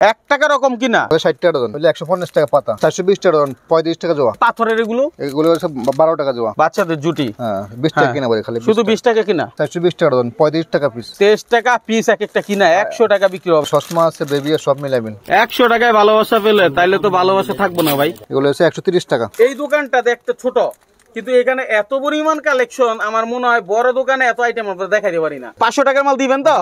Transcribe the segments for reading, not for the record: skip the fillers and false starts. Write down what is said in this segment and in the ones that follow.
1 টাকা রকম কিনা 60 টাকা ডজন, 150 টাকা পাতা, 420 টাকা ডজন, 35 টাকা জোড়া। পাথরের এগুলো হচ্ছে 12 টাকা জোড়া। বাচ্চাদের জুটি, হ্যাঁ 20 টাকা কিনা বলে, খালি শুধু 20 টাকা কিনা। 420 টাকা ডজন, 35 টাকা পিস, 23 টাকা পিস এক একটা কিনা, 100 টাকা বিক্রি হবে। সসমা আছে, বেবি সব মিলাবেন। 100 টাকায় ভালোবাসা পেলে তাইলে তো ভালোবাসা থাকবো না ভাই। এগুলো হচ্ছে 130 টাকা। এই দোকানটা দেখতে ছোট, কিন্তু এখানে এত পরিমাণ কালেকশন, আমার মনে হয় বড় দোকানে এত আইটেম আমরা দেখাইতে পারি না। 500 টাকার মাল দিবেন তো?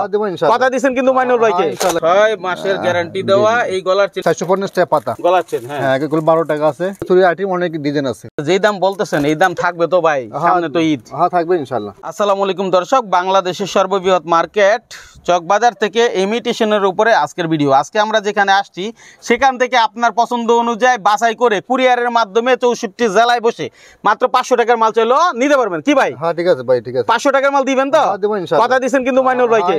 কথা দিচ্ছেন কিন্তু মাইনুল ভাইকে, 6 মাসের গ্যারান্টি দেওয়া। এই গলার চেন 450 টাকা পাতা, গলার চেন। হ্যাঁ এগুলো 12 টাকা আছে। চুরি আইটেম অনেক ডিজাইন আছে। যেই দাম বলতেছেন এই দাম থাকবে তো ভাই? সামনে তো ঈদ। হ্যাঁ থাকবে ইনশাআল্লাহ। আসসালামু আলাইকুম দর্শক, বাংলাদেশের সর্ববৃহৎ মার্কেট চকবাজার থেকে ইমিটেশনের উপরে আজকের ভিডিও। আজকে আমরা যেখানে আসছি সেখান থেকে আপনার পছন্দ অনুযায়ী বাছাই করে কুরিয়ারের মাধ্যমে 64 জেলায় বসে মাত্র 500 টাকার মাল চাইলো নিতে পারবেন। কি ভাই? হ্যাঁ ঠিক আছে ভাই, ঠিক আছে। 500 টাকার মাল দিবেন তো? কথা দিচ্ছেন কিন্তু মাইনুল ভাইকে।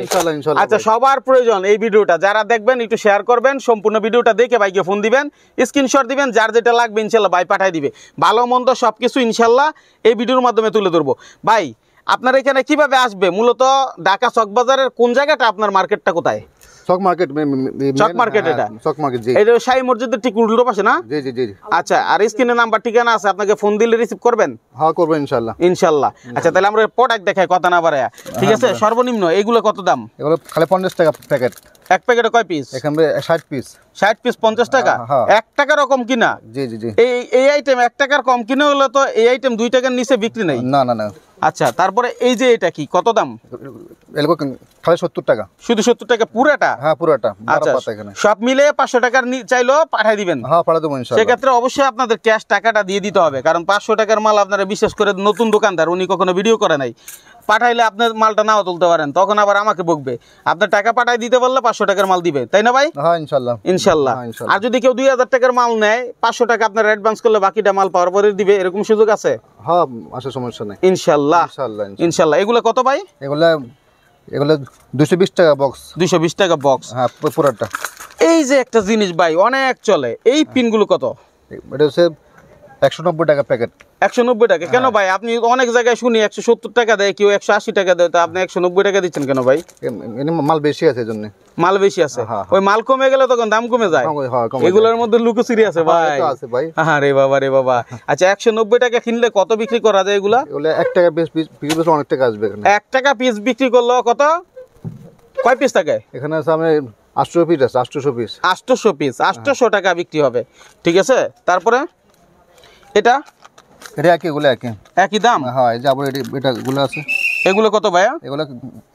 আচ্ছা, সবার প্রয়োজন এই ভিডিওটা যারা দেখবেন একটু শেয়ার করবেন, সম্পূর্ণ ভিডিওটা দেখে ভাইকে ফোন দিবেন, স্ক্রিনশট দিবেন, যার যেটা লাগবে ইনশাল্লাহ ভাই পাঠাই দিবে। ভালো মন্দ সবকিছু ইনশাল্লাহ এই ভিডিওর মাধ্যমে তুলে ধরবো। ভাই আপনার এখানে কিভাবে আসবে? মূলত ঢাকা চকবাজারের কোন জায়গাটা? আপনার মার্কেটটা কোথায়? চক মার্কেট, চক মার্কেট। এটা চক মার্কেট, জি। এটা শাহী মসজিদের ঠিক উল্টো পাশে না? জি জি জি। আচ্ছা, আর স্ক্রিনে নাম্বার ঠিকানা আছে, আপনাকে ফোন দিলে রিসিভ করবেন? হ্যাঁ করব ইনশাআল্লাহ। ইনশাআল্লাহ। আচ্ছা তাহলে আমরা প্রোডাক্ট দেখাই, কথা না বাড়ায়া। ঠিক আছে, সর্বনিম্ন এইগুলো কত দাম? এগুলো খালি 50 টাকা প্যাকেট। এক প্যাকেটে কয় পিস? এখানে 60 পিস। 60 পিস 50 টাকা। 1 টাকা রকম কিনা? জি জি জি। এই আইটেম 1 টাকার কম কিনে হলে তো এই আইটেম 2 টাকার নিচে বিক্রি নাই। না না না। আচ্ছা, তারপরে এই যে এটা কি, কত দাম? এগুলো খালি 70 টাকা। শুধু 70 টাকা পুরাটা? হ্যাঁ পুরাটা। আচ্ছা, এখানে সব মিলে 500 টাকার চাইলেও পাঠিয়ে দিবেন? হ্যাঁ পাঠিয়ে দেব ইনশাআল্লাহ। সেক্ষেত্রে অবশ্যই আপনাদের ক্যাশ টাকাটা দিয়ে দিতে হবে, কারণ 500 টাকার মাল আপনারা বিশেষ করে নতুন দোকানদার, উনি কখনো ভিডিও করে নাই, পাঠাইলে আপনার মালটা নাও তুলতে পারেন, তখন আবার আমাকে বকবে। আপনার টাকা পাঠাই দিতে বললে 500 টাকার মাল দিবে, তাই না ভাই? হ্যাঁ ইনশাআল্লাহ। ইনশাআল্লাহ। আর যদি কেউ 2000 টাকার মাল নেয়, 500 টাকা আপনার অ্যাডভান্স করলে বাকিটা মাল পাওয়ার পরে দিবে, এরকম সুযোগ আছে? হ্যাঁ আসলে সমস্যা নাই ইনশাআল্লাহ। ইনশাআল্লাহ। এগুলো কত ভাই? এগুলো 220 টাকা বক্স। 220 টাকা বক্স। হ্যাঁ পুরাটা। এই যে একটা জিনিস ভাই অনেক চলে, এই পিনগুলো কত? এটা হচ্ছে 190 টাকা প্যাকেট। 190 টাকা কেন ভাই? আপনি অনেক জায়গায় শুনি 170 টাকা দেয়, কেউ 180 টাকা দেয়, তা আপনি 190 টাকা দিচ্ছেন কেন ভাই? মাল বেশি আছে এজন্য। মাল বেশি আছে? ওই মাল কমে গেলে তখন দাম কমে যায়। এগুলোর মধ্যে লুকোচুরি আছে ভাই। হ্যাঁ রে বাবা রে বাবা। আচ্ছা, 190 টাকা কিনলে কত বিক্রি করা যায় এগুলা? 1 টাকা পিস বিক্রি অনেক টাকা আসবে এখানে। 1 টাকা পিস বিক্রি করলো কত? কয় পিস থাকে এখানে? আছে আমি 800 পিস আছে। 800 পিস। 800 পিস 800 টাকা বিক্রি হবে। ঠিক আছে, তারপরে এটা একই দাম? হ্যাঁ এই যে আবার এটা গুলো আছে। এগুলো কত ভাইয়া? এগুলো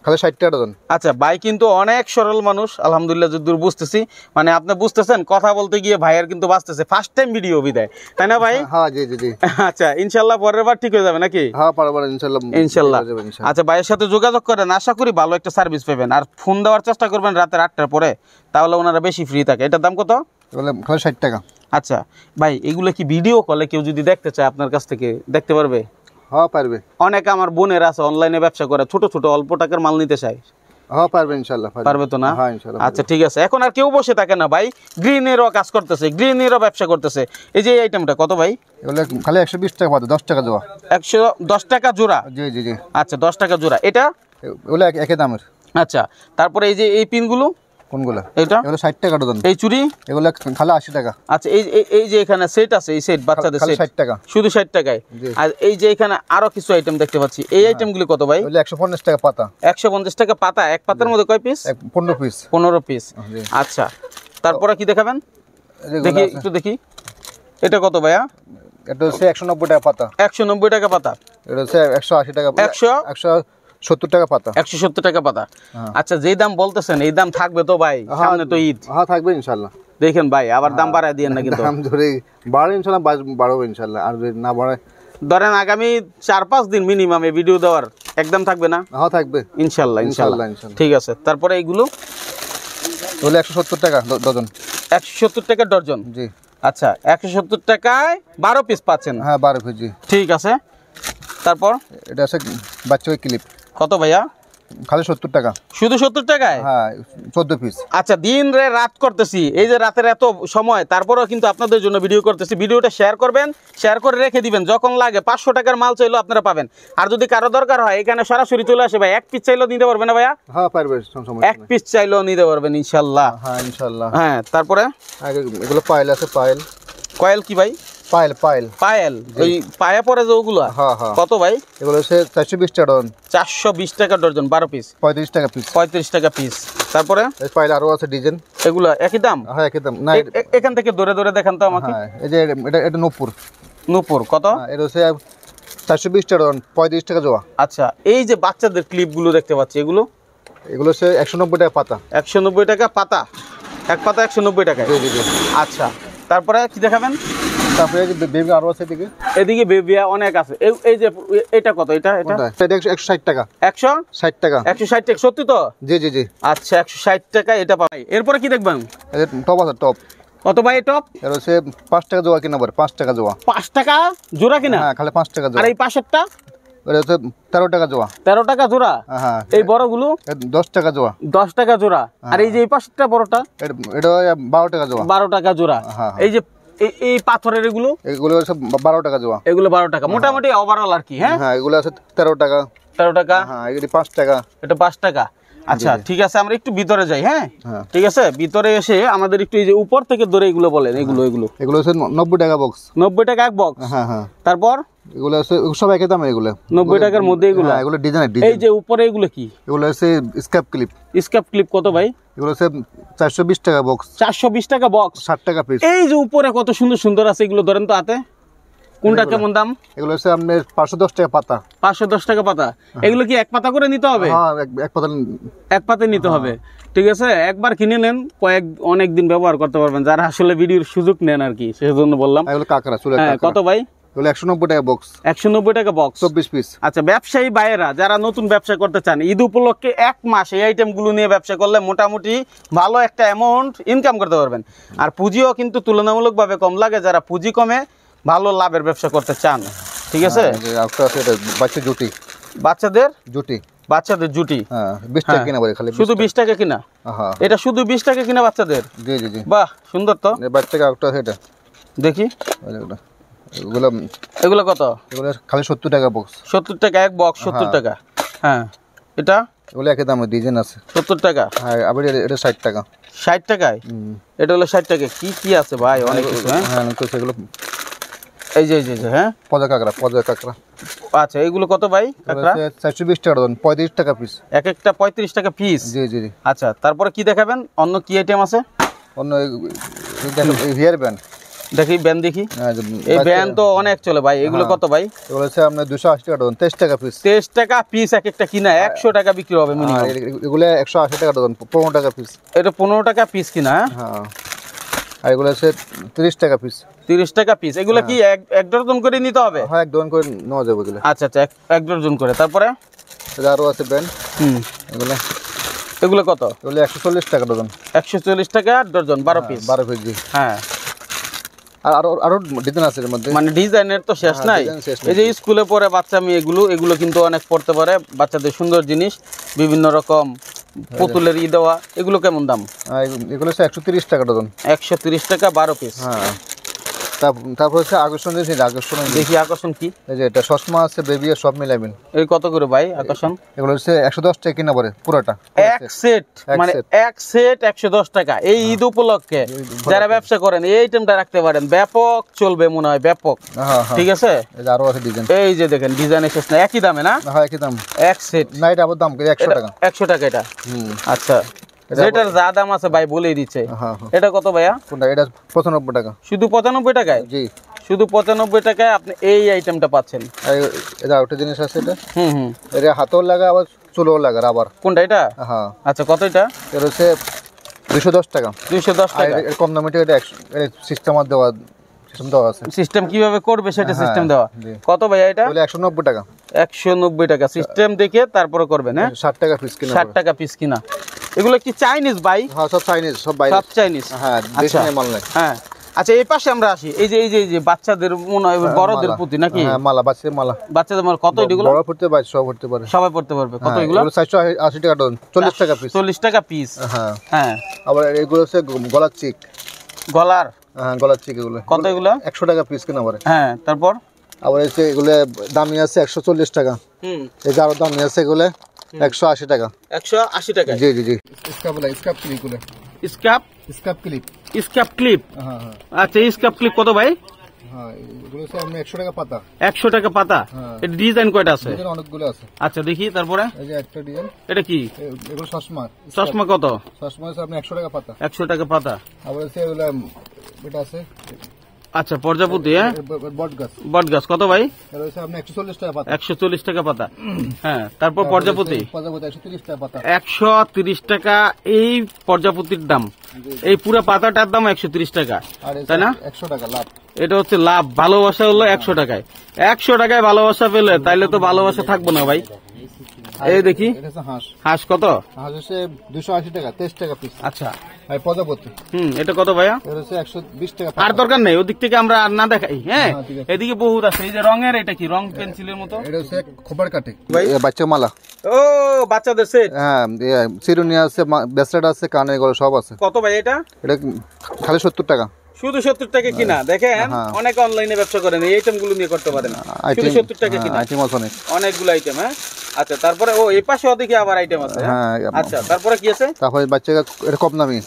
খালি 60 টাকা ডজন। আচ্ছা, ভাই কিন্তু অনেক সরল মানুষ, আলহামদুলিল্লাহ যতদূর বুঝতেছি। মানে আপনি বুঝতেছেন, কথা বলতে গিয়ে ভাইয়ের কিন্তু বাঁচতেছে। ফার্স্ট টাইম ভিডিও বিদায়, তাই না ভাই? হ্যাঁ জি জি জি। আচ্ছা, ইনশাআল্লাহ পরের বার ঠিক হয়ে যাবে নাকি? হ্যাঁ পরের বার ইনশাআল্লাহ। ইনশাআল্লাহ। আচ্ছা, ভাইয়ের সাথে যোগাযোগ করেন, আশা করি ভালো একটা সার্ভিস পাবেন। আর ফোন দেওয়ার চেষ্টা করবেন রাতের 8টার পরে, তাহলে ওনারা বেশি ফ্রি থাকে। এটার দাম কত? এগুলো খালি 60 টাকা। আচ্ছা ভাই, এগুলো কি ভিডিও কলে কেউ যদি দেখতে চায় আপনার কাছ থেকে দেখতে পারবে? হ্যাঁ পারবে। অনেক আমার বোনের আছে অনলাইনে ব্যবসা করে, ছোট ছোট অল্প টাকার মাল নিতে চায়। হ্যাঁ পারবে ইনশাআল্লাহ। পারবে তো না? হ্যাঁ ইনশাআল্লাহ। আচ্ছা ঠিক আছে, এখন আর কেউ বসে থাকে না ভাই, গ্রিনেরও কাজ করতেছে, গ্রিনেরও ব্যবসা করতেছে। এই যে এই আইটেমটা কত ভাই? এগুলো খালি 120 টাকা পাতা, 10 টাকা জোড়া। 110 টাকা জোড়া? জি জি জি। আচ্ছা 10 টাকা জোড়া। এটা এগুলো একই দামের। আচ্ছা, তারপরে এই যে এই পিনগুলো কোনগুলো? এটা এগুলো 60 টাকা ডজন। এই চুড়ি এগুলো খালি 80 টাকা। আচ্ছা, এই যে এখানে সেট আছে, এই সেট বাচ্চাদের সেট 60 টাকা, শুধু 60 টাকায়। আর এই যে এখানে আরো কিছু আইটেম দেখতে পাচ্ছি, এই আইটেমগুলো কত ভাই? এগুলো 150 টাকা পাতা। 150 টাকা পাতা। এক পাতার মধ্যে কয় পিস? 15 পিস। 15 পিস। আচ্ছা, তারপরে কি দেখাবেন? দেখি একটু দেখি, এটা কত ভাইয়া? এটা হচ্ছে 190 টাকা পাতা। 190 টাকা পাতা। এটা হচ্ছে 180 টাকা। 170 টাকা পাতা। 170 টাকা পাতা। আচ্ছা, যেই দাম বলতেছেন এই দাম থাকবে তো ভাই? সামনে তো ঈদ। হ্যাঁ থাকবে ইনশাআল্লাহ। দেখেন ভাই, আবার দাম বাড়ায় দিয়েন না কিন্তু। দাম ধরে বাড়ে ইনশাআল্লাহ, বাড়বে ইনশাআল্লাহ। আর যদি না বাড়ে, ধরেন আগামী 4-5 দিন মিনিমাম এই ভিডিও দেওয়ার একদম থাকবে না? হ্যাঁ থাকবে ইনশাআল্লাহ। ইনশাআল্লাহ। ঠিক আছে, তারপরে এইগুলো? এগুলো 170 টাকা ডজন। 170 টাকা ডজন? জি। আচ্ছা, 170 টাকায় 12 পিস পাচ্ছেন? হ্যাঁ 12 পিস। জি ঠিক আছে। তারপর এটা আছে বাচ্চা ক্লিপ। কত ভাইয়া? খালি 70 টাকা। শুধু 70 টাকায়? হ্যাঁ 14 পিস। আচ্ছা, দিন রে রাত করতেছি, এই যে রাতের এত সময়, তারপরেও কিন্তু আপনাদের জন্য ভিডিও করতেছি। ভিডিওটা শেয়ার করবেন, শেয়ার করে রেখে দিবেন, যখন লাগে 500 টাকার মাল চাইলেও আপনারা পাবেন। আর যদি কারো দরকার হয় এখানে সরাসরি চলে আসে ভাই, এক পিস চাইলেও নিতে পারবেন না ভাইয়া? হ্যাঁ পারবে, এক পিস চাইলেও নিতে পারবেন ইনশাল্লাহ। হ্যাঁ ইনশাল্লাহ। হ্যাঁ, তারপরে এগুলো পায়েল আছে, পায়েল। কয়েল কি ভাই? পায়েল পায়েল পায়েল, ওই পায়া পরে যে ওগুলো? হ্যাঁ হ্যাঁ। কত ভাই? এগুলো হচ্ছে 420 টাকা ডজন। 420 টাকা ডজন, 12 পিস 35 টাকা পিস। 35 টাকা পিস। তারপরে এই পায়েল আরো আছে ডিজাইন। এগুলো একই দাম? হ্যাঁ একই দাম। না এখান থেকে ধরে ধরে দেখান তো আমাকে। হ্যাঁ এই যে এটা নূপুর। নূপুর কত? এটা হচ্ছে 420 টাকা ডজন, 35 টাকা জোড়া। আচ্ছা, এই যে বাচ্চাদের ক্লিপগুলো দেখতে পাচ্ছি, এগুলো হচ্ছে 190 টাকা পাতা। 190 টাকা পাতা, এক পাতা 190 টাকা। জি জি জি। আচ্ছা, তারপরে কি দেখাবেন? তারপরে এই যে বেবি আরো আছে এদিকে। এদিকে বেবিয়া অনেক আছে। এই যে এটা কত? এটা 160 টাকা। 160 টাকা। 160 টাকা, সত্যি তো? জি জি জি। আচ্ছা, 160 টাকা এটা পাই। এরপরে কি দেখবেন? এই টপ আছে, টপ। কত ভাই টপ? এটা হচ্ছে 5 টাকা জোড়া কিনা পড়ে, 5 টাকা জোড়া। 5 টাকা জোড়া কিনা? হ্যাঁ খালি 5 টাকা আর জোড়া। এই পাশেরটা? এটা হচ্ছে 13 টাকা জোড়া। 13 টাকা জোড়া? হ্যাঁ। এই বড়গুলো? 10 টাকা জোড়া। 10 টাকা জোড়া। আর এই যে এই পাশেরটা বড়টা? এটা 12 টাকা জোড়া। 12 টাকা জোড়া। হ্যাঁ। এই যে এই পাথরের এগুলো? এগুলো হচ্ছে 12 টাকা জোড়া। এগুলো 12 টাকা, মোটামুটি ওভারঅল আর কি। হ্যাঁ হ্যাঁ, এগুলো আছে 13 টাকা। 13 টাকা। হ্যাঁ, এগুলি 5 টাকা। এটা 5 টাকা। আচ্ছা ঠিক আছে, আমরা একটু ভিতরে যাই। হ্যাঁ হ্যাঁ ঠিক আছে, ভিতরে এসে আমাদের একটু এই যে উপর থেকে ধরে এগুলো বলেন, এগুলো এগুলো হচ্ছে 90 টাকা বক্স। 90 টাকা এক বক্স? হ্যাঁ হ্যাঁ। তারপর এগুলো হচ্ছে সব একই দাম। এগুলো 90 টাকার মধ্যে এগুলো? হ্যাঁ, এগুলো ডিজাইন। এই যে উপরে এগুলো কি? এগুলো হচ্ছে স্ক্যাপ ক্লিপ। স্ক্যাপ ক্লিপ কত ভাই? এগুলো হচ্ছে 420 টাকা বক্স। 420 টাকা বক্স, 60 টাকা পিস। এই যে উপরে কত সুন্দর সুন্দর আছে, এগুলো ধরেন তো হাতে, কোনটা কেমন দাম? এগুলো হচ্ছে আপনার 510 টাকা পাতা। 510 টাকা পাতা। এগুলো কি এক পাতা করে নিতে হবে? হ্যাঁ, এক পাতা। এক পাতে নিতে হবে। ঠিক আছে, একবার কিনে নেন, অনেক দিন ব্যবহার করতে পারবেন, যারা আসলে ভিডিওর সুযোগ নেন আর কি, সেজন্য বললাম। এগুলো কাকড়া চুলের হ্যাঁ, কাকড়া। কত ভাই? এগুলো 190 টাকা বক্স। 190 টাকা বক্স, 24 পিস। আচ্ছা, ব্যবসায়ী ভাইয়েরা যারা নতুন ব্যবসা করতে চান, ঈদ উপলক্ষে 1 মাস এই আইটেমগুলো নিয়ে ব্যবসা করলে মোটামুটি ভালো একটা অ্যামাউন্ট ইনকাম করতে পারবেন। আর পুঁজিও কিন্তু তুলনামূলকভাবে কম লাগে, যারা পুঁজি কমে ভালো লাভের ব্যবসা করতে চান। ঠিক আছে, বাচ্চা জুটি, বাচ্চাদের জুটি, বাচ্চাদের জুটি। হ্যাঁ 20 টাকা কিনা পড়ে, খালি শুধু 20 টাকা কিনা? হ্যাঁ, এটা শুধু 20 টাকা কিনা বাচ্চাদের? জি জি জি। বাহ, সুন্দর তো। বাচ্চাকে একটা এটা দেখি, এগুলো এগুলো কত? এগুলো খালি 70 টাকা বক্স। 70 টাকা এক বক্স, 70 টাকা। হ্যাঁ, এটা এগুলো একই দাম, ডিজাইন আছে। 70 টাকা। হ্যাঁ, আবার এটা 60 টাকা। 60 টাকায়? এটা হলো 60 টাকা। কি কি আছে ভাই, অনেক কিছু। হ্যাঁ হ্যাঁ, তো সেগুলো এই যে হ্যাঁ, পজা কাকড়া, পজা কাকড়া। আচ্ছা, এগুলো কত ভাই কাকড়া? 420 টাকা ডজন, 35 টাকা পিস। এক একটা 35 টাকা পিস? জি জি জি। আচ্ছা, তারপরে কি দেখাবেন? অন্য কি আইটেম আছে? অন্য হেয়ার ব্যান্ড দেখি, ব্যান্ড দেখি। এই ব্যান্ড তো অনেক চলে ভাই, এগুলো কত ভাই? এগুলো হচ্ছে আপনার 280 টাকা ডজন, 23 টাকা পিস। 23 টাকা পিস এক একটা কিনা, 100 টাকা বিক্রি হবে মিনিমাম। এগুলো 180 টাকা ডজন, 15 টাকা পিস। এটা 15 টাকা পিস কিনা? হ্যাঁ। আর এগুলো হচ্ছে 30 টাকা পিস। 30 টাকা পিস। এগুলো কি এক ডজন করে নিতে হবে? হ্যাঁ, এক ডজন করে নেওয়া যাবে এগুলো। আচ্ছা আচ্ছা, এক ডজন করে। তারপরে আরও আছে ব্যান্ড। এগুলো কত? এগুলো 140 টাকা ডজন। 140 টাকা ডজন, 12 পিস। 12 পিস, জি। হ্যাঁ, আর আরো ডিজাইন আছে এর মধ্যে, মানে ডিজাইনের তো শেষ নাই। এই যে স্কুলে পড়ে বাচ্চা মেয়ে, এগুলো কিন্তু অনেক পড়তে পারে, বাচ্চাদের সুন্দর জিনিস, বিভিন্ন রকম পুতুলের দেওয়া। এগুলো কেমন দাম? এগুলো হচ্ছে 130 টাকা ডজন। 130 টাকা 12 পিস। হ্যাঁ। তারপর হচ্ছে আকর্ষণ জিনিস, আকর্ষণ দেখি, আকর্ষণ কি? এই যে এটা চশমা আছে, বেবি আর সব মিলাবেন। এই কত করে ভাই আকর্ষণ? এগুলো হচ্ছে 110 টাকা কিনা পড়ে পুরোটা, এক সেট, মানে এক সেট 110 টাকা। এই ঈদ উপলক্ষে যারা ব্যবসা করেন এই আইটেমটা রাখতে পারেন, ব্যাপক চলবে মনে হয়, ব্যাপক। ঠিক আছে, আরো আছে ডিজাইন। এই যে দেখেন, ডিজাইন শেষ না, একই দামে না? হ্যাঁ, একই দাম। এক সেট না, এটা আবার দাম 100 টাকা। 100 টাকা এটা? আচ্ছা, যেটার যা দাম আছে ভাই বলেই দিচ্ছে। এটা কত ভাইয়া? কোনটা? এটা 95 টাকা। শুধু 95 টাকায়? জি, শুধু 95 টাকায় আপনি এই আইটেমটা পাচ্ছেন। এটা আরেকটা জিনিস আছে, এটা হুম, এটা হাতেও লাগা, আবার চুলেও লাগা, আবার। কোনটা এটা? হ্যাঁ। আচ্ছা, কত এটা? এটা হচ্ছে 210 টাকা। 210 টাকা। কম দামে এটা সিস্টেম দেওয়া, সিস্টেম দেওয়া আছে। সিস্টেম কিভাবে করবে সেটা সিস্টেম দেওয়া। কত ভাইয়া এটা? 190 টাকা। 190 টাকা সিস্টেম দেখে তারপরে করবেন। হ্যাঁ, 60 টাকা পিস কিনা। 60 টাকা পিস কিনা। এগুলো কি চাইনিজ ভাই? হ্যাঁ, সব চাইনিজ, সব বাইরে, সব চাইনিজ। হ্যাঁ, দেশি মাল নাই। হ্যাঁ, আচ্ছা এই পাশে আমরা আসি, এই যে বাচ্চাদের মনে হয় বড়দের প্রতি নাকি? হ্যাঁ মালা, বাচ্চাদের মালা কত এগুলো? বড় পড়তে পারে, সব পড়তে পারে, সবাই পড়তে পারবে। কত এগুলো? 480 টাকা ডজন, 40 টাকা পিস। 40 টাকা পিস। হ্যাঁ হ্যাঁ। আবার এগুলো হচ্ছে গলার চিক। গলার? হ্যাঁ গলার চিক এগুলো। কত এগুলো? 100 টাকা পিস কিনা পারে। হ্যাঁ তারপর আবার এসে এগুলো দামি আছে 140 টাকা। এই যে আরো দামি আছে এগুলো 180 টাকা। 180 টাকা? জি জি জি। স্কাপ ক্লিপ এগুলো। স্কাপ ক্লিপ। হ্যাঁ হ্যাঁ। আচ্ছা স্কাপ ক্লিপ কত ভাই? হ্যাঁ এগুলো হচ্ছে আপনি 100 টাকা পাতা। 100 টাকা পাতা? এটা ডিজাইন কয়টা আছে? ডিজাইন অনেকগুলো আছে। আচ্ছা দেখি তারপরে। এই যে একটা ডিজাইন। এটা কি? এগুলো চশমা কত? চশমা আছে আপনি 100 টাকা পাতা। 100 টাকা পাতা। আবার আছে এগুলো এটা আছে। আচ্ছা প্রজাপতি। হ্যাঁ বট গাছ কত ভাই? এটা হচ্ছে আপনি 140 টাকা পাতা। 140 টাকা পাতা। হ্যাঁ তারপর প্রজাপতি 130 টাকা পাতা। 130 টাকা এই প্রজাপতির দাম। এই পুরো পাতাটার দাম 130 টাকা, তাই না? 100 টাকা লাভ। এটা হচ্ছে লাভ। ভালোবাসা হলো 100 টাকায়। 100 টাকায় ভালোবাসা পেলে তাইলে তো ভালোবাসা থাকবো না ভাই। এই দেখি হাঁস কত? হাঁস হচ্ছে 280 টাকা, 23 টাকা পিস। আচ্ছা ভাই প্রজাপতি। এটা কত ভাইয়া? এটা হচ্ছে 120 টাকা। আর দরকার নেই, ওদিক থেকে আমরা আর না দেখাই। হ্যাঁ এদিকে বহুত আছে। এই যে রঙের, এটা কি রং? পেন্সিলের মতো। এটা হচ্ছে খবর কাটে ভাই, বাচ্চা মালা। ও বাচ্চাদের সেট। হ্যাঁ চিরুনি আছে, ব্রেসলেট আছে, কানের গলা সব আছে। কত ভাই এটা? এটা খালি 70 টাকা। শুধু 70 টাকা কিনা? দেখেন অনেক অনলাইনে ব্যবসা করেন, এই আইটেম গুলো নিয়ে করতে পারেন। শুধু 70 টাকা কিনা, আইটেম আছে অনেকগুলো আইটেম। হ্যাঁ আচ্ছা তারপরে এই পাশে ওদিকে আবার আইটেম আছে। হ্যাঁ আচ্ছা তারপরে কি আছে? তারপরে বাচ্চা এটা কম দামি।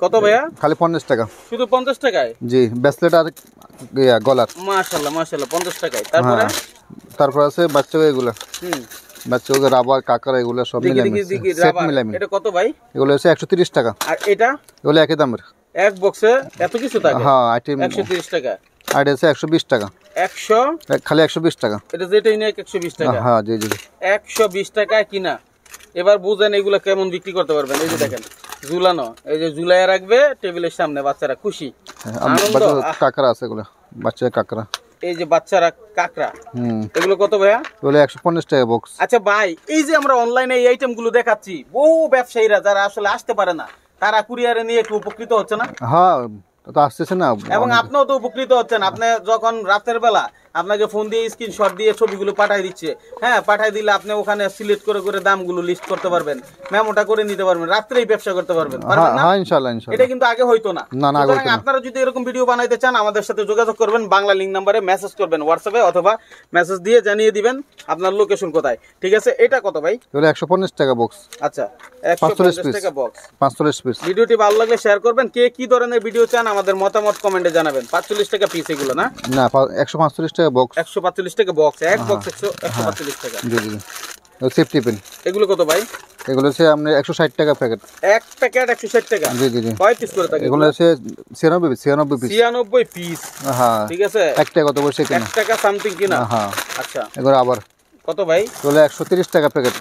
কত ভাইয়া? খালি 50 টাকা। শুধু 50 টাকায়? জি ব্রেসলেট আর গলার। মাশাআল্লাহ 50 টাকায়। তারপর আছে বাচ্চা এগুলা। বাচ্চা রাবার কাকড়া এগুলা সব মিলে সেট মিলে। এটা কত ভাই? এগুলো হচ্ছে 130 টাকা। আর এটা? এগুলো একই দামের। এক বক্সে এত কিছু থাকে? হ্যাঁ আইটেম 130 টাকা। আর এটা হচ্ছে 120 টাকা। 100 খালি 120 টাকা। এটা যেটাই নেই 120 টাকা। হ্যাঁ জি জি 120 টাকায় কিনা। এবার বুঝেন এগুলো কেমন বিক্রি করতে পারবেন। এই যে দেখেন ঝুলানো, এই যে ঝুলাইয়া রাখবে টেবিলের সামনে, বাচ্চারা খুশি আনন্দ। কাকড়া আছে এগুলো, বাচ্চা কাকড়া। এই যে বাচ্চারা কাকড়া, এগুলো কত ভাইয়া? এগুলো 150 টাকা বক্স। আচ্ছা ভাই এই যে আমরা অনলাইনে এই আইটেম গুলো দেখাচ্ছি, বহু ব্যবসায়ীরা যারা আসলে আসতে পারে না তারা কুরিয়ারে নিয়ে একটু উপকৃত হচ্ছে না? হ্যাঁ তো আসতেছে না, এবং আপনিও তো উপকৃত হচ্ছেন। আপনি যখন রাতের বেলা আপনাকে ফোন দিয়ে স্ক্রিনশট দিয়ে ছবিগুলো পাঠিয়ে দিচ্ছে, হ্যাঁ পাঠিয়ে দিলে আপনি ওখানে সিলেক্ট করে করে দামগুলো লিস্ট করতে পারবেন, মেমোটা করে নিতে পারবেন, রাত্রেই ব্যবসা করতে পারবেন। হ্যাঁ ইনশাআল্লাহ ইনশাআল্লাহ। এটা কিন্তু আগে হইতো না। সুতরাং আপনারা যদি এরকম ভিডিও বানাইতে চান আমাদের সাথে যোগাযোগ করবেন, বাংলা লিংক নম্বরে মেসেজ করবেন হোয়াটসঅ্যাপে, অথবা মেসেজ দিয়ে জানিয়ে দিবেন আপনার লোকেশন কোথায়। ঠিক আছে এটা কত ভাই? এগুলো 150 টাকা বক্স। আচ্ছা 150 টাকা বক্স, 45 পিস। ভিডিওটি ভালো লাগলে শেয়ার করবেন। কে কি ধরনের ভিডিও চান আমাদের মতামত কমেন্টে জানাবেন। 45 টাকা পিস এগুলো না? না 145 টাকা বক্স। 145 টাকা বক্স, এক বক্স 145 টাকা। জি জি সেফটি পিন। এগুলো কত ভাই? এগুলো হচ্ছে আপনি 160 টাকা প্যাকেট। এক প্যাকেট 160 টাকা? জি জি জি। কয় পিস করে থাকে? এগুলো হচ্ছে 96 পিস। 96 পিস। হ্যাঁ ঠিক আছে। 1 টাকা কত বসে কিনা? 1 টাকা সামথিং কিনা? হ্যাঁ আচ্ছা এগুলো আবার কত ভাই? এগুলো 130 টাকা প্যাকেট।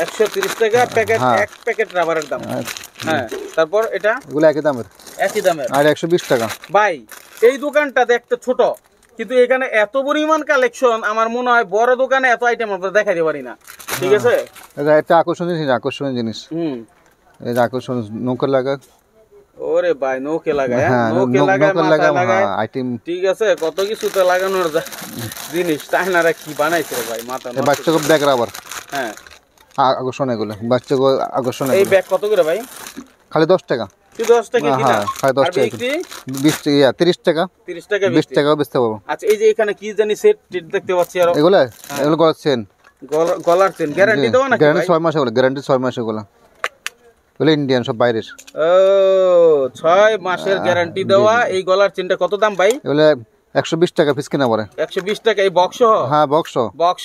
130 টাকা প্যাকেট, এক প্যাকেট রাবারের দাম। হ্যাঁ তারপর এটা? এগুলো একই দামের। একই দামের। আর 120 টাকা। ভাই এই দোকানটা দেখতে ছোট, কিন্তু এখানে এত পরিমাণ কালেকশন, আমার মনে হয় বড় দোকানে এত আইটেম আমরা দেখাইতে পারি না। ঠিক আছে এটা আকর্ষণীয় জিনিস। এই যে আকর্ষণ নৌকা লাগা। ওরে ভাই নৌকে লাগায়, নৌকে লাগায়, মাথা লাগায় আইটেম। ঠিক আছে কত কিছু তো লাগানোর জিনিস, তাই না? কি বানাইছে ভাই মাথা। বাচ্চাকে ব্যাগ রাবার। হ্যাঁ আকর্ষণ এগুলো বাচ্চাকে আকর্ষণ। এই ব্যাগ কত করে ভাই? খালি 10 টাকা। 10 টাকা কিনা? খালি 10 টাকা। 20 টাকা 30 টাকা। 30 টাকা 20 টাকা বেচতে পারবো। আচ্ছা এই যে এখানে কি জানি সেট দেখতে পাচ্ছি আর এগুলো গলার চেন। গলার চেন গ্যারান্টি দেওয়া নাকি? গ্যারান্টি 6 মাস। এগুলো গ্যারান্টি 6 মাস। এগুলো ইন্ডিয়ান সব বাইরের। ও 6 মাসের গ্যারান্টি দেওয়া। এই গলার চেনটা কত দাম ভাই? এগুলো 120 টাকা পিস কিনা পড়ে। 120 টাকা এই বক্স সহ? হ্যাঁ বক্স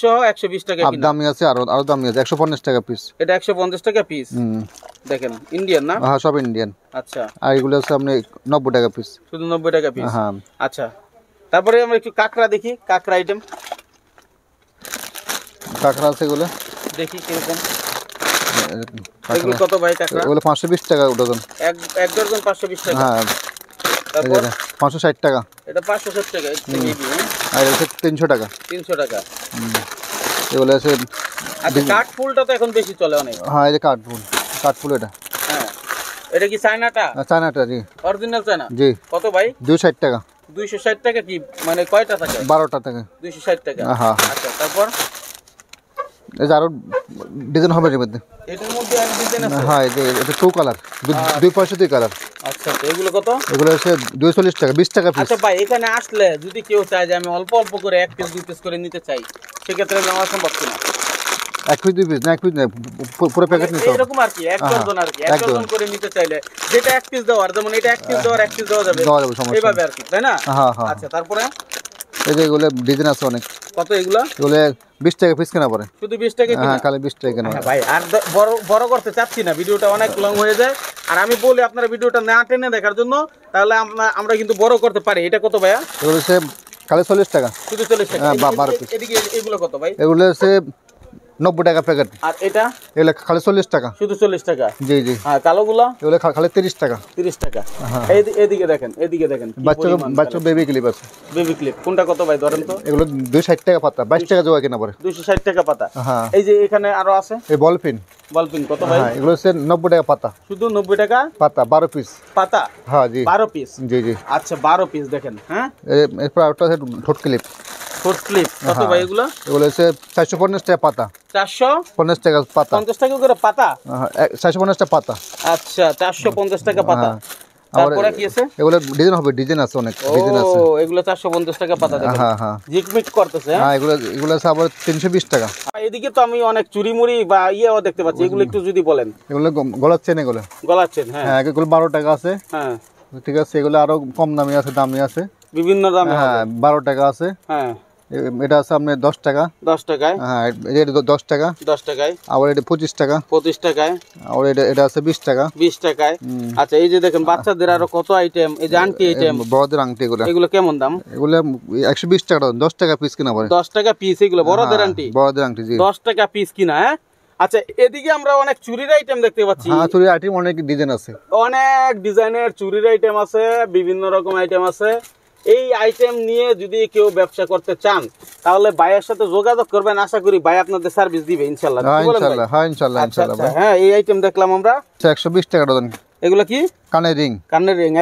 সহ 120 টাকা কিনা। দামি আছে, আরো দামি আছে 150 টাকা পিস। এটা 150 টাকা পিস। দেখেন ইন্ডিয়ান না? হ্যাঁ সব ইন্ডিয়ান। আচ্ছা আর এগুলো আছে আপনি 90 টাকা পিস। শুধু 90 টাকা পিস? হ্যাঁ। আচ্ছা তারপরে আমরা একটু কাকড়া দেখি, কাকড়া আইটেম। কাকড়া আছে এগুলো দেখি কিরকম। এগুলো কত ভাই কাকড়া? এগুলো 520 টাকা ডজন। এক ডজন 520 টাকা? হ্যাঁ। তারপর 560 টাকা। এটা 560 টাকা। আর এটা 300 টাকা। 300 টাকা। এগুলো আছে। আচ্ছা কাঠফুলটা তো এখন বেশি চলে অনেক। হ্যাঁ এই যে কাঠফুল এটা। হ্যাঁ এটা কি চায়নাটা? চায়নাটা জি, অরিজিনাল চায়না জি। কত ভাই? 260 টাকা। 260 টাকা কি মানে কয়টা থাকে? 12টা টাকা। 260 টাকা। হ্যাঁ। আচ্ছা তারপর এই যে আরো ডিজাইন হবে এর মধ্যে। এটার মধ্যে আর ডিজাইন আছে? হ্যাঁ, এই যে এটা টু কালার, দুই পাশে দুই কালার। আচ্ছা তো এগুলো কত? এগুলো হচ্ছে 240 টাকা, 20 টাকা পিস। আচ্ছা ভাই এখানে আসলে যদি কেউ চায় যে আমি অল্প অল্প করে এক পিস দুই পিস করে নিতে চাই, সেক্ষেত্রে নেওয়া সম্ভব কিনা? এক পিস দুই পিস না, এক পিস না, পুরো প্যাকেট নিতে হবে এরকম আর কি এক ডজন আর কি, এক ডজন করে নিতে চাইলে যেটা এক পিস দেওয়ার, যেমন এটা এক পিস দেওয়ার এক পিস দেওয়া যাবে, সমস্যা এইভাবে আর কি, তাই না? হ্যাঁ হ্যাঁ। আচ্ছা তারপরে এই যে এগুলো ডিজাইন আছে অনেক। কত এগুলা? এগুলো 20 টাকা পিস কেনা পড়ে। শুধু 20 টাকা কিনা? হ্যাঁ, খালি 20 টাকা কেনা। হ্যাঁ ভাই, আর বড় বড় করতে চাচ্ছি না, ভিডিওটা অনেক লং হয়ে যায়। আর আমি বলি আপনারা ভিডিওটা না টেনে দেখার জন্য, তাহলে আমরা কিন্তু বড় করতে পারি। এটা কত ভাইয়া? এগুলো হচ্ছে খালি 40 টাকা। শুধু 40 টাকা? হ্যাঁ, 12 পিস। এদিকে এগুলো কত ভাই? এগুলো হচ্ছে 90 টাকা প্যাকেট। আর এটা? এগুলো খালি 40 টাকা। শুধু 40 টাকা? জি জি। হ্যাঁ, কালোগুলা? এগুলো খালি 30 টাকা। 30 টাকা। এদিকে দেখেন, এদিকে দেখেন, বাচ্চা বেবি ক্লিপ আছে। বেবি ক্লিপ কোনটা কত ভাই ধরেন তো? এগুলো 260 টাকা পাতা, 22 টাকা জোড়া কেনা পড়ে। 260 টাকা পাতা। হ্যাঁ। এই যে এখানে আরো আছে এই বল পিন। বল পিন কত ভাই? হ্যাঁ, এগুলো হচ্ছে 90 টাকা পাতা। শুধু 90 টাকা পাতা, 12 পিস পাতা? হ্যাঁ জি। 12 পিস? জি জি। আচ্ছা 12 পিস দেখেন। হ্যাঁ, এরপর আরেকটা আছে ঠোঁট ক্লিপ। ঠোঁট ক্লিপ কত ভাই এগুলো? এগুলো হচ্ছে 450 টাকা পাতা। 450 টাকা পাতা। 50 টাকা করে পাতা? 450 টাকা পাতা। আচ্ছা 450 টাকা পাতা। তারপরে কি আছে? এগুলো ডিজাইন হবে, ডিজাইন আছে অনেক, ডিজাইন আছে। ও এগুলো 450 টাকা পাতা দেখেন। হ্যাঁ হ্যাঁ। ঝিকমিক করতেছে। হ্যাঁ, এগুলো আছে আবার 320 টাকা। এদিকে তো আমি অনেক চুড়িমুড়ি বা ইয়েও দেখতে পাচ্ছি, এগুলো একটু যদি বলেন। এগুলো গলার চেন, এগুলো গলার চেন? হ্যাঁ হ্যাঁ, এগুলো 12 টাকা আছে। হ্যাঁ ঠিক আছে। এগুলো আরো কম দামি আছে, দামি আছে বিভিন্ন দামে। হ্যাঁ, 12 টাকা আছে। হ্যাঁ, এটা আছে আপনার 10 টাকা। 10 টাকায়? হ্যাঁ, এটা 10 টাকা। 10 টাকায়। আবার এটা 25 টাকা। 25 টাকায়। আর এটা আছে 20 টাকা। 20 টাকায়। আচ্ছা এই যে দেখেন বাচ্চাদের আরো কত আইটেম, এই যে আংটি আইটেম, বড়দের আংটি এগুলো কেমন দাম? এগুলো 120 টাকা, 10 টাকা পিস কিনা পড়ে। 10 টাকা পিস এগুলো বড়দের আংটি? বড়দের আংটি জি। 10 টাকা পিস কিনা? হ্যাঁ। আচ্ছা এদিকে আমরা অনেক চুরির আইটেম দেখতে পাচ্ছি। হ্যাঁ, চুরির আইটেম অনেক ডিজাইন আছে, অনেক ডিজাইনের চুরির আইটেম আছে, বিভিন্ন রকম আইটেম আছে। এই আইটেম নিয়ে যদি কেউ ব্যবসা করতে চান তাহলে ভাইয়ের সাথে যোগাযোগ করবেন, আশা করি ভাই আপনাদের সার্ভিস দিবে ইনশাআল্লাহ। হ্যাঁ ইনশাআল্লাহ, হ্যাঁ ইনশাআল্লাহ, আচ্ছা, ইনশাআল্লাহ। আচ্ছা, হ্যাঁ এই আইটেম দেখলাম আমরা। 120 টাকা ডজন। এগুলো কি? কানের রিং। কানের রিং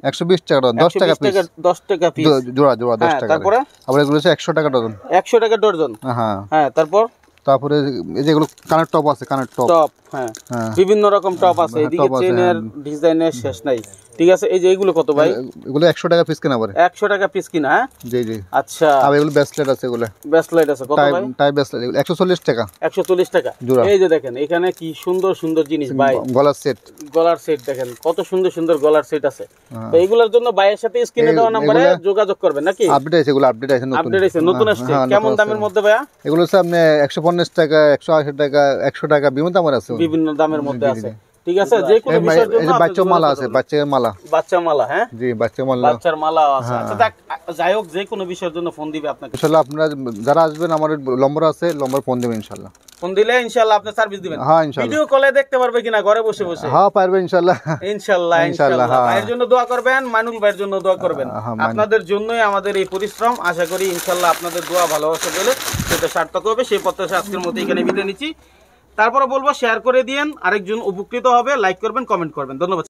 120 টাকা ডজন, 10 টাকা পিস। 10 টাকা পিস জোড়া 10 টাকা। তারপরে আবার এগুলো হচ্ছে 100 টাকা ডজন। 100 টাকা ডজন? হ্যাঁ হ্যাঁ। তারপরে এই যেগুলো কানের টপ আছে, কানের টপ। হ্যাঁ, হ্যাঁ, বিভিন্ন রকম টপ আছে। এদিকে চেনের ডিজাইনের শেষ নাই। ঠিক আছে, এই যে এগুলো কত ভাই? এগুলো 100 টাকা পিস কিনা পড়ে। 100 টাকা পিস কিনা? হ্যাঁ জি জি। আচ্ছা। আর এগুলো ব্রেসলেট আছে, এগুলো ব্রেসলেট আছে কত ভাই? টাই ব্রেসলেট 140 টাকা। 140 টাকা জোড়া। এই যে দেখেন এখানে কি সুন্দর সুন্দর জিনিস ভাই, গলার সেট। গলার সেট দেখেন কত সুন্দর সুন্দর গলার সেট আছে। তো এগুলোর জন্য ভাইয়ের সাথে স্ক্রিনে দেওয়া নম্বরে যোগাযোগ করবেন নাকি? আপডেট আছে, এগুলো আপডেট আছে, নতুন আপডেট আছে, নতুন আসছে। কেমন দামের মধ্যে ভাইয়া? এগুলো হচ্ছে আপনি 150 টাকা, 180 টাকা, 100 টাকা, বিভিন্ন দামের আছে। বিভিন্ন দামের মধ্যে আছে। ঠিক আছে, যে কোনো বিষয়ের জন্য বাচ্চা মালা আছে, বাচ্চার মালা। বাচ্চা মালা? হ্যাঁ জি, বাচ্চা মালা, বাচ্চার মালা আছে। আচ্ছা দেখ, যাই হোক যে কোনো বিষয়ের জন্য ফোন দিবে আপনাকে ইনশাআল্লাহ। আপনারা যারা আসবেন আমার নম্বর আছে, নম্বর ফোন দিবেন ইনশাআল্লাহ। ফোন দিলে ইনশাআল্লাহ আপনি সার্ভিস দিবেন। হ্যাঁ ইনশাআল্লাহ। ভিডিও কলে দেখতে পারবে কিনা ঘরে বসে বসে? হ্যাঁ পারবে ইনশাআল্লাহ। ইনশাআল্লাহ ইনশাআল্লাহ। ভাইয়ের জন্য দোয়া করবেন, মাইনুল ভাইয়ের জন্য দোয়া করবেন। আপনাদের জন্যই আমাদের এই পরিশ্রম। আশা করি ইনশাআল্লাহ আপনাদের দোয়া ভালোবাসা পেলে সেটা সার্থক হবে। সেই প্রত্যাশা আজকের মতো এখানে বিদায় নিচ্ছি। তারপরে বলবো শেয়ার করে দিয়েন, আরেকজন উপকৃত হবে। লাইক করবেন, কমেন্ট করবেন। ধন্যবাদ।